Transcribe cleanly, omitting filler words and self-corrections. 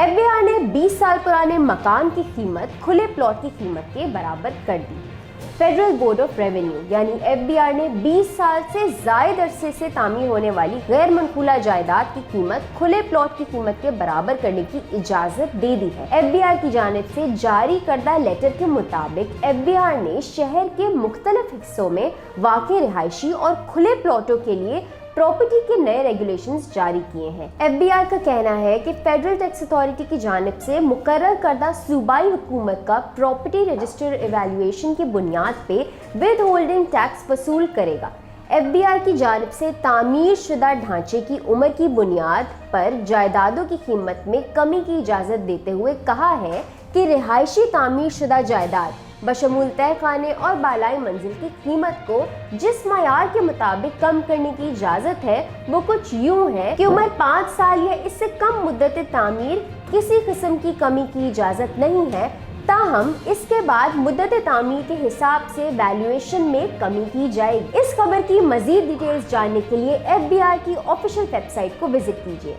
FBR ने 20 साल पुराने मकान की कीमत खुले प्लॉट की कीमत के बराबर कर दी। फेडरल बोर्ड ऑफ रेवेन्यू यानी एफबीआर ने 20 साल से ज्यादा अरसे से तामीर होने वाली गैर मनकूला जायदाद की कीमत खुले प्लॉट की कीमत के बराबर करने की इजाजत दे दी है। एफबीआर की जानिब से जारी करदा लेटर के मुताबिक एफबीआर ने शहर के मुख्तलिफ हिस्सों में वाक़े रिहायशी और खुले प्लॉटों के लिए प्रॉपर्टी के नए रेगुलेशंस जारी किए हैं। एफबीआर का कहना है कि फेडरल टैक्स अथॉरिटी की जानिब से मुकर्रर करदा सूबाई हुकूमत का प्रॉपर्टी रजिस्टर इवैल्यूएशन की बुनियाद पे विद होल्डिंग टैक्स वसूल करेगा। एफबीआर की जानिब से तामीर शुदा ढांचे की उम्र की बुनियाद पर जायदादों की कीमत में कमी की इजाज़त देते हुए कहा है कि रिहायशी तामीर शुदा जायदाद बशमूल तय खाने और बालाई मंजिल की कीमत को जिस मयार के मुताबिक कम करने की इजाज़त है वो कुछ यूं है कि उम्र 5 साल या इससे कम मुद्दत तामीर किसी किस्म की कमी की इजाज़त नहीं है, ताहम इसके बाद मुद्दत तामीर के हिसाब से वैल्यूएशन में कमी की जाएगी। इस खबर की मज़ीद डिटेल्स जानने के लिए एफबीआर की ऑफिशियल वेबसाइट को विजिट कीजिए।